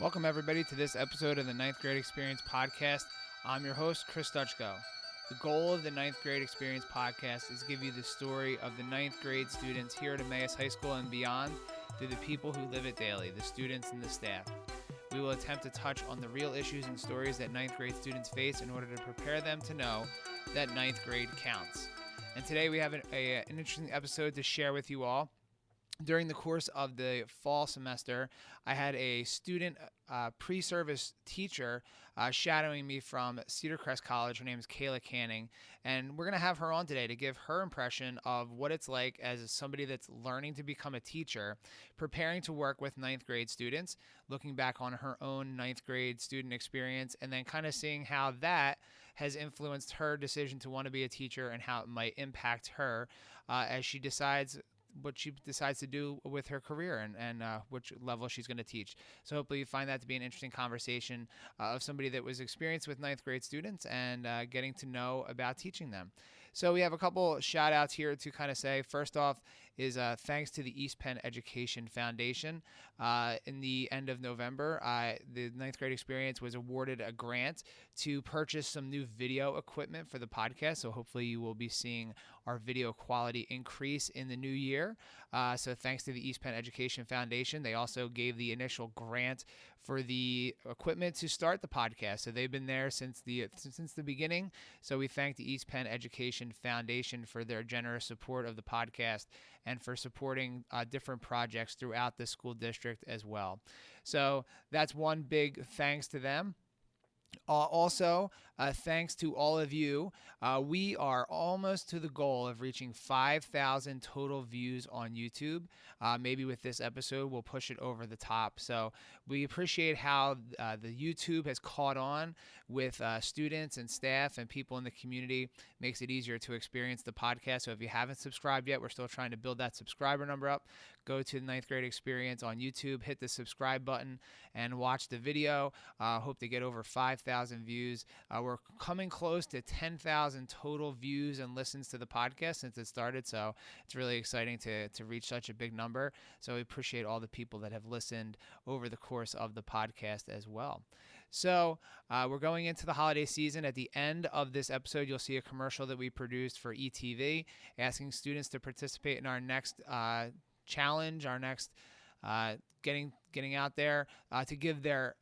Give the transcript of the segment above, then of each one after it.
Welcome, everybody, to this episode of the Ninth Grade Experience Podcast. I'm your host, Chris Dutchko. The goal of the Ninth Grade Experience Podcast is to give you the story of the ninth grade students here at Emmaus High School and beyond through the people who live it daily, the students and the staff. We will attempt to touch on the real issues and stories that ninth grade students face in order to prepare them to know that ninth grade counts. And today we have an interesting episode to share with you all. During the course of the fall semester, I had a student pre-service teacher shadowing me from Cedar Crest College. Her name is Kayla Canning, and we're going to have her on today to give her impression of what it's like as somebody that's learning to become a teacher, preparing to work with ninth grade students, looking back on her own ninth grade student experience, and then kind of seeing how that has influenced her decision to want to be a teacher and how it might impact her as she decides what she decides to do with her career and which level she's going to teach. So hopefully you find that to be an interesting conversation of somebody that was experienced with ninth grade students and getting to know about teaching them. So we have a couple shout outs here to kind of say. First off is thanks to the East Penn Education Foundation. In the end of November, the ninth grade experience was awarded a grant to purchase some new video equipment for the podcast. So hopefully you will be seeing our video quality increase in the new year. So thanks to the East Penn Education Foundation. They also gave the initial grant for the equipment to start the podcast. So they've been there since the beginning. So we thank the East Penn Education Foundation for their generous support of the podcast and for supporting different projects throughout the school district as well. So that's one big thanks to them. Also, thanks to all of you, we are almost to the goal of reaching 5,000 total views on YouTube. Maybe with this episode, we'll push it over the top. So we appreciate how the YouTube has caught on with students and staff and people in the community. Makes it easier to experience the podcast. So if you haven't subscribed yet, we're still trying to build that subscriber number up. Go to the Ninth Grade Experience on YouTube, hit the subscribe button, and watch the video. Hope to get over 5,000 views. We're coming close to 10,000 total views and listens to the podcast since it started. So it's really exciting to reach such a big number. So we appreciate all the people that have listened over the course of the podcast as well. So we're going into the holiday season. At the end of this episode, you'll see a commercial that we produced for ETV, asking students to participate in our next challenge, our next getting out there to give their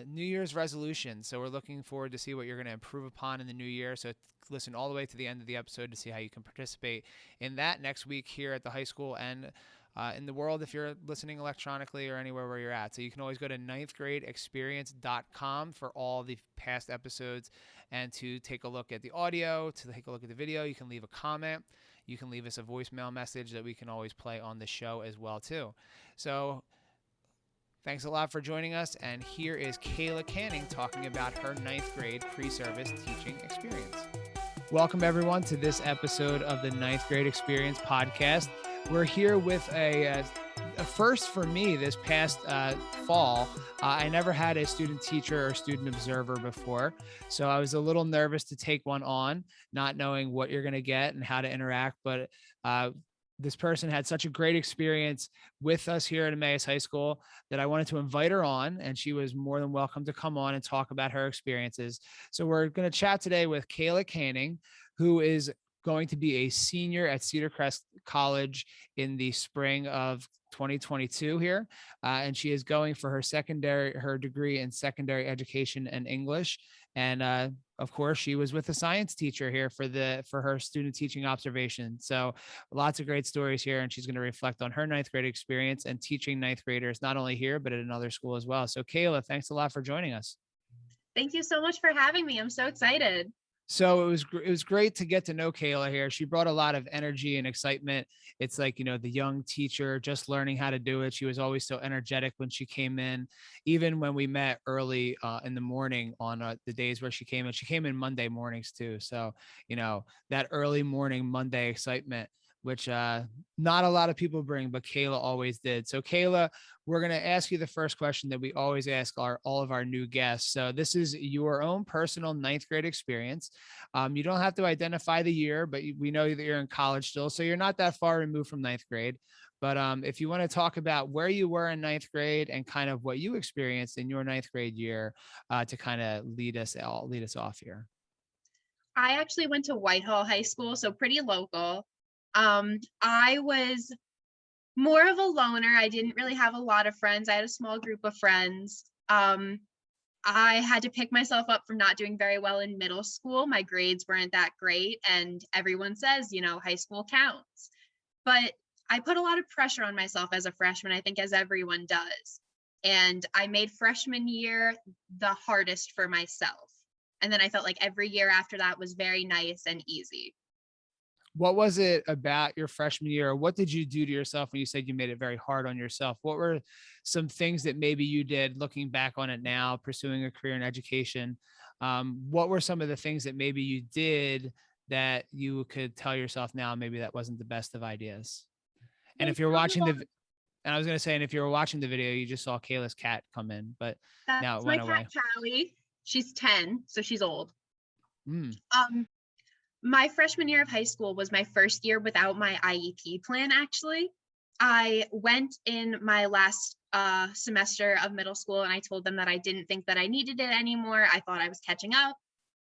New Year's resolution. So we're looking forward to see what you're going to improve upon in the new year. So listen all the way to the end of the episode to see how you can participate in that next week here at the high school and in the world if you're listening electronically or anywhere where you're at. So you can always go to ninthgradeexperience.com for all the past episodes and to take a look at the audio, to take a look at the video. You can leave a comment. You can leave us a voicemail message that we can always play on the show as well too. So thanks a lot for joining us, and here is Kayla Canning talking about her ninth grade pre-service teaching experience. Welcome, everyone, to this episode of the Ninth Grade Experience podcast. We're here with a first for me this past fall. I never had a student teacher or student observer before, so I was a little nervous to take one on, not knowing what you're going to get and how to interact, but this person had such a great experience with us here at Emmaus High School that I wanted to invite her on, and she was more than welcome to come on and talk about her experiences. So we're going to chat today with Kayla Canning, who is going to be a senior at Cedar Crest College in the spring of 2022 here. And she is going for her degree in secondary education and English. And of course, she was with a science teacher here for her student teaching observation. So lots of great stories here. And she's going to reflect on her ninth grade experience and teaching ninth graders, not only here, but at another school as well. So Kayla, thanks a lot for joining us. Thank you so much for having me. I'm so excited. So it was great to get to know Kayla here. She brought a lot of energy and excitement. It's like, the young teacher just learning how to do it. She was always so energetic when she came in, even when we met early in the morning on the days where she came in Monday mornings too. So, that early morning Monday excitement, which not a lot of people bring, but Kayla always did. So Kayla, we're going to ask you the first question that we always ask all of our new guests. So this is your own personal ninth grade experience. You don't have to identify the year, but we know that you're in college still, so you're not that far removed from ninth grade. But if you want to talk about where you were in ninth grade and kind of what you experienced in your ninth grade year, to kind of lead us off here. I actually went to Whitehall High School, so pretty local. I was more of a loner. I didn't really have a lot of friends. I had a small group of friends. I had to pick myself up from not doing very well in middle school. My grades weren't that great, and everyone says, high school counts. But I put a lot of pressure on myself as a freshman, I think, as everyone does. And I made freshman year the hardest for myself. And then I felt like every year after that was very nice and easy. What was it about your freshman year? What did you do to yourself when you said you made it very hard on yourself? What were some things that maybe you did looking back on it now, pursuing a career in education? What were some of the things that maybe you did that you could tell yourself now, maybe that wasn't the best of ideas? And Well, if you're first of watching all, and I was going to say, and if you were watching the video, you just saw Kayla's cat come in, but now it that's my went cat away. Callie. She's 10, so she's old. Mm. Um, my freshman year of high school was my first year without my IEP plan, actually. I went in my last semester of middle school and I told them that I didn't think that I needed it anymore. I thought I was catching up.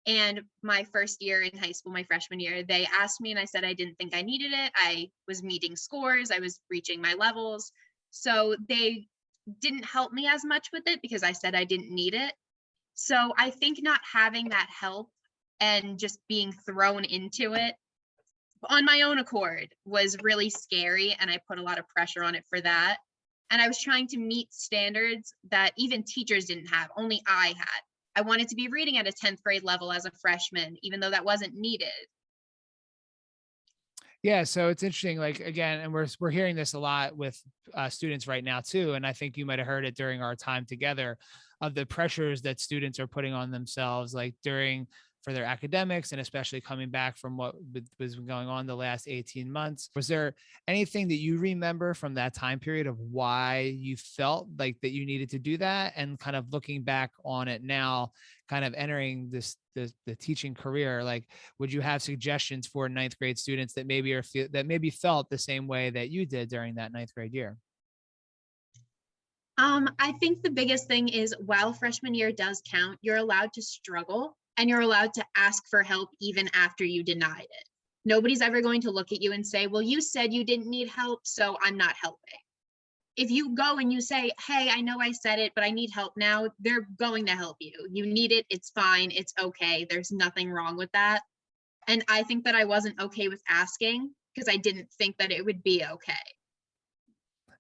And my first year in high school, my freshman year, they asked me and I said I didn't think I needed it. I was meeting scores, I was reaching my levels. So they didn't help me as much with it because I said I didn't need it. So I think not having that help and just being thrown into it on my own accord was really scary. And I put a lot of pressure on it for that. And I was trying to meet standards that even teachers didn't have, only I had. I wanted to be reading at a 10th grade level as a freshman, even though that wasn't needed. Yeah, so it's interesting. Like again, and we're hearing this a lot with students right now too. And I think you might have heard it during our time together, of the pressures that students are putting on themselves, like during for their academics, and especially coming back from what was going on the last 18 months. Was there anything that you remember from that time period of why you felt like that you needed to do that, and kind of looking back on it now, kind of entering the teaching career, like would you have suggestions for ninth grade students that maybe felt the same way that you did during that ninth grade year? I think the biggest thing is while freshman year does count, you're allowed to struggle and you're allowed to ask for help even after you denied it. Nobody's ever going to look at you and say, well, you said you didn't need help, so I'm not helping. If you go and you say, hey, I know I said it, but I need help now, they're going to help you. You need it, it's fine, it's okay. There's nothing wrong with that. And I think that I wasn't okay with asking because I didn't think that it would be okay.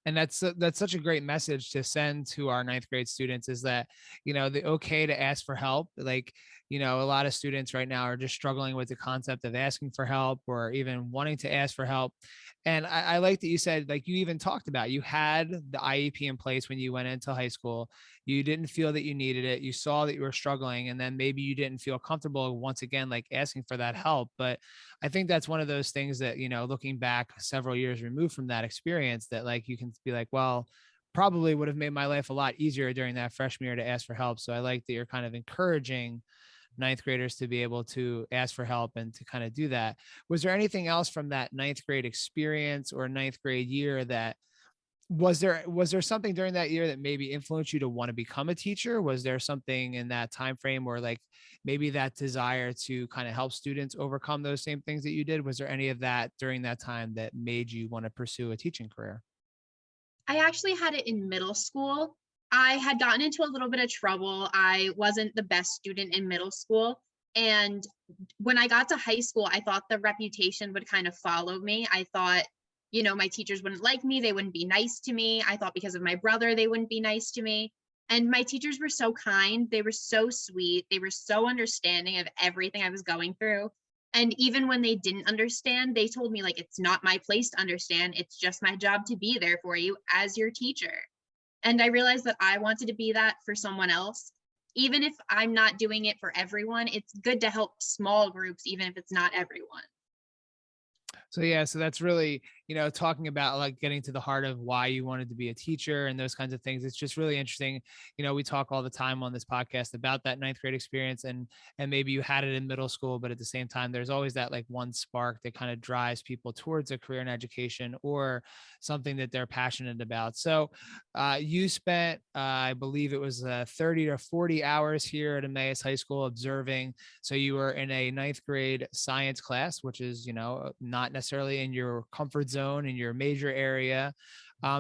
And that's such a great message to send to our ninth grade students, is that the okay to ask for help. Like a lot of students right now are just struggling with the concept of asking for help or even wanting to ask for help. And I like that you said, like, you even talked about, you had the IEP in place when you went into high school. You didn't feel that you needed it, you saw that you were struggling, and then maybe you didn't feel comfortable once again like asking for that help. But I think that's one of those things that, looking back several years removed from that experience, that like you can be like, well, probably would have made my life a lot easier during that freshman year to ask for help. So I like that you're kind of encouraging ninth graders to be able to ask for help and to kind of do that. Was there anything else from that ninth grade experience or ninth grade year that was there something during that year that maybe influenced you to want to become a teacher? Was there something in that time frame where like maybe that desire to kind of help students overcome those same things that you did? Was there any of that during that time that made you want to pursue a teaching career? I actually had it in middle school. I had gotten into a little bit of trouble. I wasn't the best student in middle school. And when I got to high school, I thought the reputation would kind of follow me. I thought, my teachers wouldn't like me. They wouldn't be nice to me. I thought because of my brother, they wouldn't be nice to me. And my teachers were so kind. They were so sweet. They were so understanding of everything I was going through. And even when they didn't understand, they told me, like, it's not my place to understand. It's just my job to be there for you as your teacher. And I realized that I wanted to be that for someone else. Even if I'm not doing it for everyone, it's good to help small groups, even if it's not everyone. So yeah, so that's really, talking about like getting to the heart of why you wanted to be a teacher and those kinds of things. It's just really interesting. We talk all the time on this podcast about that ninth grade experience, and maybe you had it in middle school, but at the same time, there's always that like one spark that kind of drives people towards a career in education or something that they're passionate about. So you spent, I believe it was 30 to 40 hours here at Emmaus High School observing. So you were in a ninth grade science class, which is, not necessarily in your comfort zone in your major area.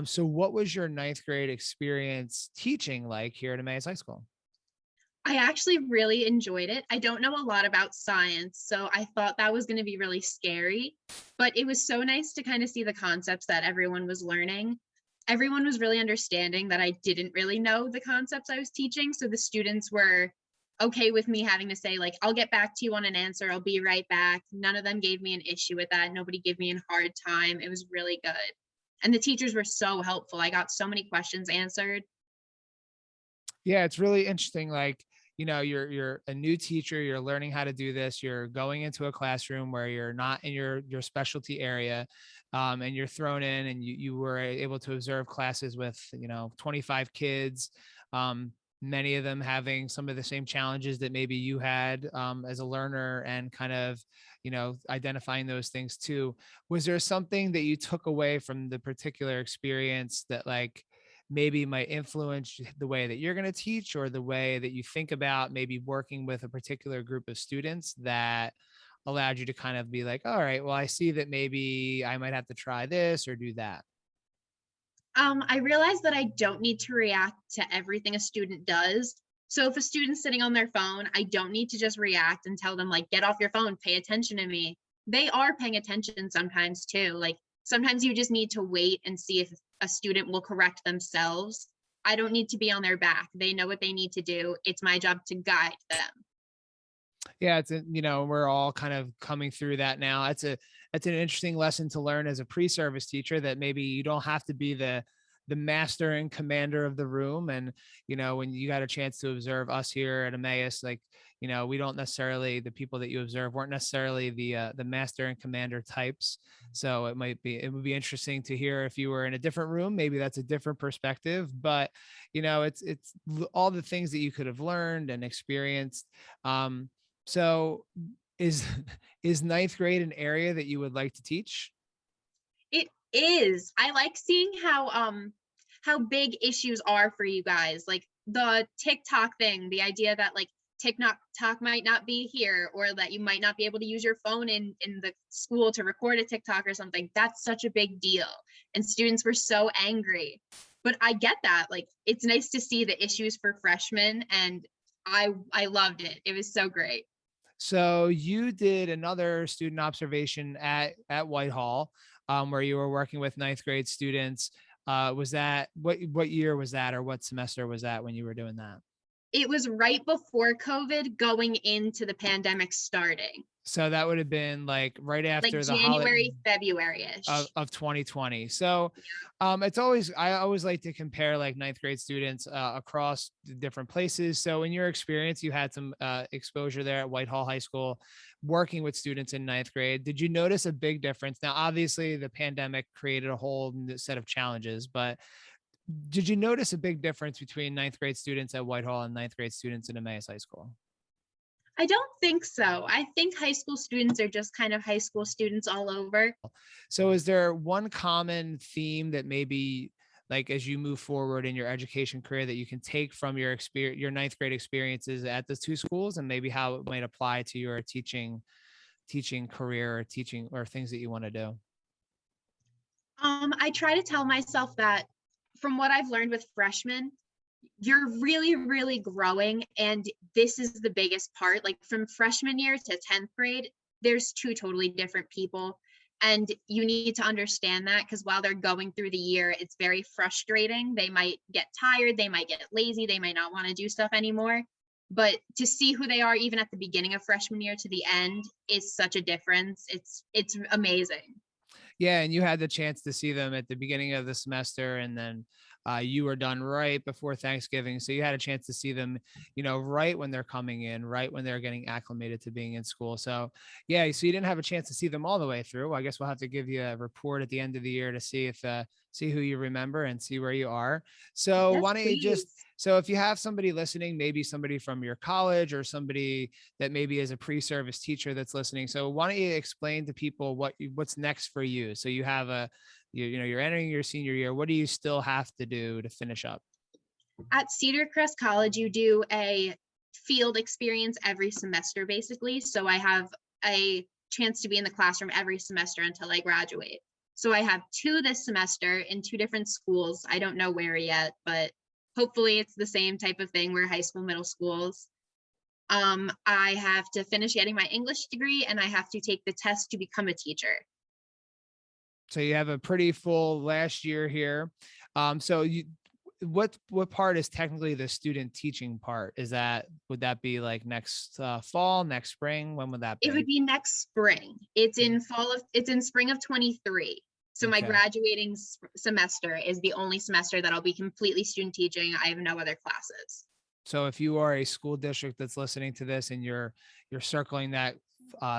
So what was your ninth grade experience teaching like here at Emmaus High School? I actually really enjoyed it. I don't know a lot about science, so I thought that was going to be really scary, but it was so nice to kind of see the concepts that everyone was learning. Everyone was really understanding that I didn't really know the concepts I was teaching, so the students were okay with me having to say, like, I'll get back to you on an answer, I'll be right back. None of them gave me an issue with that. Nobody gave me a hard time. It was really good. And the teachers were so helpful. I got so many questions answered. Yeah, it's really interesting. Like, you're a new teacher, you're learning how to do this, you're going into a classroom where you're not in your specialty area, and you're thrown in, and you were able to observe classes with 25 kids, many of them having some of the same challenges that maybe you had, as a learner, and kind of identifying those things too. Was there something that you took away from the particular experience that like maybe might influence the way that you're going to teach, or the way that you think about maybe working with a particular group of students, that allowed you to kind of be like, all right, well, I see that maybe I might have to try this or do that? I realized that I don't need to react to everything a student does. So if a student's sitting on their phone, I don't need to just react and tell them, like, get off your phone, pay attention to me. They are paying attention sometimes too. Like, sometimes you just need to wait and see if a student will correct themselves. I don't need to be on their back. They know what they need to do. It's my job to guide them. Yeah, we're all kind of coming through that now. That's an interesting lesson to learn as a pre-service teacher, that maybe you don't have to be the master and commander of the room. And when you got a chance to observe us here at Emmaus, like, we don't necessarily, the people that you observe weren't necessarily the master and commander types. So it would be interesting to hear if you were in a different room. Maybe that's a different perspective, but it's all the things that you could have learned and experienced. So is is ninth grade an area that you would like to teach? It is. I like seeing how big issues are for you guys. Like the TikTok thing, the idea that like TikTok might not be here, or that you might not be able to use your phone in the school to record a TikTok or something. That's such a big deal. And students were so angry. But I get that. Like, it's nice to see the issues for freshmen, and I loved it. It was so great. So you did another student observation at Whitehall, where you were working with ninth grade students. Was that what year was that, or what semester was that when you were doing that? It was right before COVID, going into the pandemic starting, So that would have been like right like after the holiday January, February-ish. of 2020. So I always like to compare like ninth grade students across the different places. So in your experience, you had some exposure there at Whitehall High School, working with students in ninth grade. Did you notice a big difference? Now, obviously, the pandemic created a whole new set of challenges, but did you notice a big difference between ninth grade students at Whitehall and ninth grade students in Emmaus High School? I don't think so. I think high school students are just kind of high school students all over. So is there one common theme that maybe, like, as you move forward in your education career, that you can take from your experience, your ninth grade experiences at the two schools, and maybe how it might apply to your teaching career, or teaching, or things that you want to do? I try to tell myself that from what I've learned with freshmen, you're really, really growing. And this is the biggest part. Like from freshman year to 10th grade, there's two totally different people. And you need to understand that, because while they're going through the year, it's very frustrating. They might get tired, they might get lazy, they might not want to do stuff anymore. But to see who they are, even at the beginning of freshman year to the end, is such a difference. It's amazing. Yeah, and you had the chance to see them at the beginning of the semester, and then you were done right before Thanksgiving. So you had a chance to see them, right when they're coming in, right when they're getting acclimated to being in school. So yeah, so you didn't have a chance to see them all the way through. I guess we'll have to give you a report at the end of the year to see if see who you remember and see where you are. So Yes, why don't you just please. so if you have somebody listening, maybe somebody from your college or somebody that maybe is a pre-service teacher that's listening. So why don't you explain to people what's next for you? So you have you're entering your senior year. What do you still have to do to finish up? At Cedar Crest College, you do a field experience every semester, basically. So I have a chance to be in the classroom every semester until I graduate. So I have two this semester in two different schools. I don't know where yet, but hopefully it's the same type of thing where high school, middle schools. I have to finish getting my English degree and I have to take the test to become a teacher. So you have a pretty full last year here. So what part is technically the student teaching part? Would that be like next fall, next spring? When would that It would be? be next spring. It's in spring of 23. So my Okay. graduating semester is the only semester that I'll be completely student teaching. I have no other classes. So if you are a school district that's listening to this and you're circling that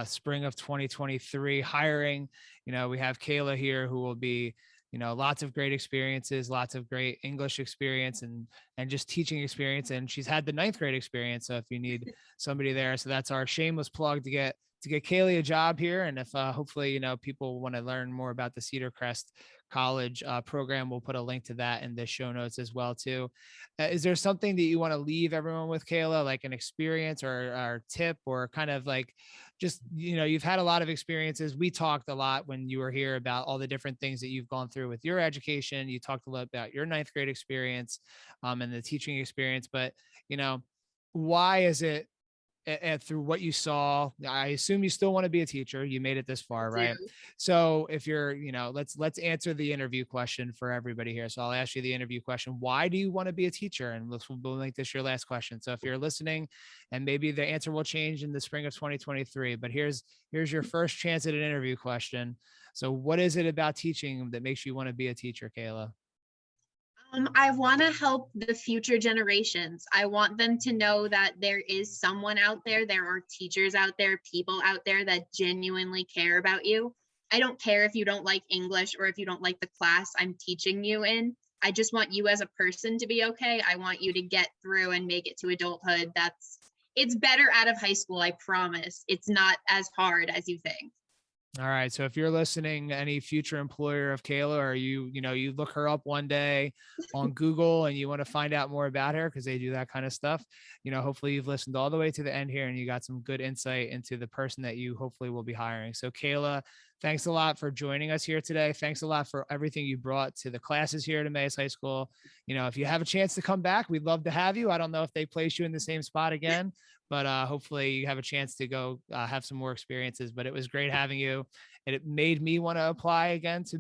spring of 2023 hiring, we have Kayla here who will be, lots of great experiences, lots of great English experience and just teaching experience. And she's had the ninth grade experience. So if you need somebody there, so that's our shameless plug to get Kaylee a job here. And if hopefully, people want to learn more about the Cedar Crest College program, we'll put a link to that in the show notes as well too. Is there something that you want to leave everyone with, Kayla, like an experience or tip or kind of like just, you've had a lot of experiences. We talked a lot when you were here about all the different things that you've gone through with your education. You talked a lot about your ninth grade experience and the teaching experience, but, you know, why is it and through what you saw, I assume you still want to be a teacher. You made it this I far, right? do. So if you're, let's answer the interview question for everybody here. So I'll ask you the interview question. Why do you want to be a teacher? And we'll make this your last question. So if you're listening and maybe the answer will change in the spring of 2023, but here's your first chance at an interview question. So what is it about teaching that makes you want to be a teacher, Kayla? I want to help the future generations. I want them to know that there is someone out there, there are teachers out there, people out there that genuinely care about you. I don't care if you don't like English or if you don't like the class I'm teaching you in. I just want you as a person to be okay. I want you to get through and make it to adulthood. It's better out of high school, I promise. It's not as hard as you think. All right. So if you're listening, any future employer of Kayla, or you look her up one day on Google and you want to find out more about her because they do that kind of stuff, hopefully you've listened all the way to the end here and you got some good insight into the person that you hopefully will be hiring. So Kayla, thanks a lot for joining us here today. Thanks a lot for everything you brought to the classes here at Emmaus High School. If you have a chance to come back, we'd love to have you. I don't know if they place you in the same spot again, but hopefully you have a chance to go have some more experiences. But it was great having you. And it made me want to apply again to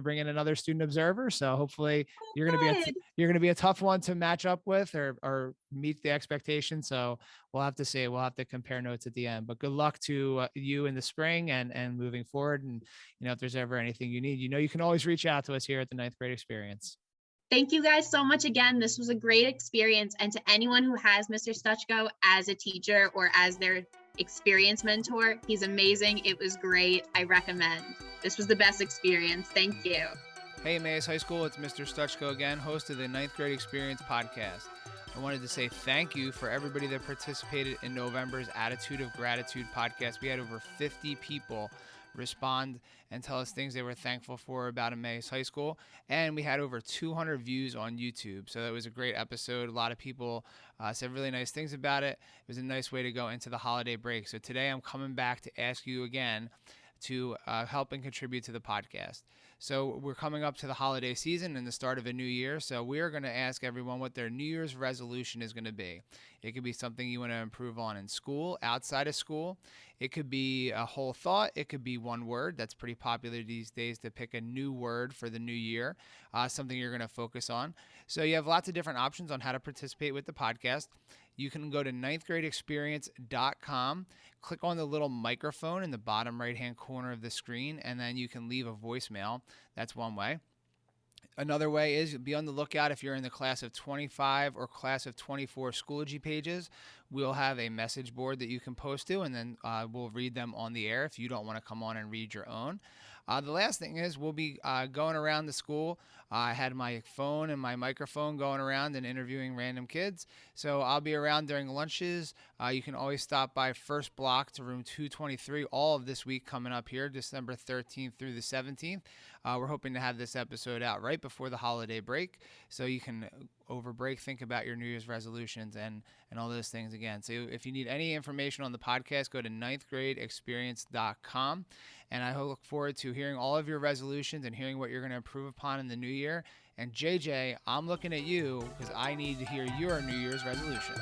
bring in another student observer. So hopefully you're going to be Good. you're going to be a tough one to match up with or meet the expectation. So we'll have to see. We'll have to compare notes at the end. But good luck to you in the spring and moving forward. And if there's ever anything you need, you can always reach out to us here at the Ninth Grade Experience. Thank you guys so much again. This was a great experience. And to anyone who has Mr. Stuchko as a teacher or as their experience mentor, he's amazing. It was great. I recommend. This was the best experience. Thank you. Hey, Emmaus High School, it's Mr. Stuchko again, host of the Ninth Grade Experience podcast. I wanted to say thank you for everybody that participated in November's Attitude of Gratitude podcast. We had over 50 people respond and tell us things they were thankful for about Emmaus High School. And we had over 200 views on YouTube. So that was a great episode. A lot of people said really nice things about it. It was a nice way to go into the holiday break. So today I'm coming back to ask you again to help and contribute to the podcast. So we're coming up to the holiday season and the start of a new year. So we're going to ask everyone what their New Year's resolution is going to be. It could be something you want to improve on in school, outside of school. It could be a whole thought. It could be one word. That's pretty popular these days to pick a new word for the new year, something you're going to focus on. So you have lots of different options on how to participate with the podcast. you can go to ninthgradeexperience.com, click on the little microphone in the bottom right-hand corner of the screen, and then you can leave a voicemail. That's one way. Another way is be on the lookout if you're in the class of 25 or class of 24 Schoology pages. We'll have a message board that you can post to, and then we'll read them on the air if you don't want to come on and read your own. The last thing is we'll be going around the school. I had my phone and my microphone going around and interviewing random kids. So I'll be around during lunches. You can always stop by first block to room 223 all of this week coming up here, December 13th through the 17th. We're hoping to have this episode out right before the holiday break, so you can, over break, think about your New Year's resolutions and all those things again. So if you need any information on the podcast, go to ninthgradeexperience.com. And I look forward to hearing all of your resolutions and hearing what you're going to improve upon in the new year. And JJ, I'm looking at you because I need to hear your New Year's resolution.